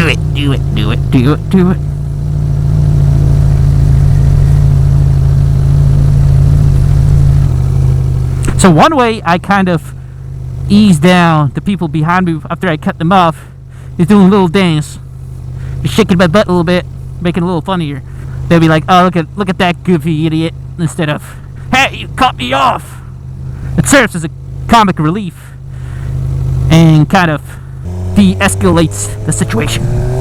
Do it, do it, do it, do it, do it. So one way I kind of ease down the people behind me after I cut them off is doing a little dance. Just shaking my butt a little bit, making it a little funnier. They'll be like, oh, look at that goofy idiot, instead of, hey, you cut me off. It serves as a comic relief and kind of de-escalates the situation.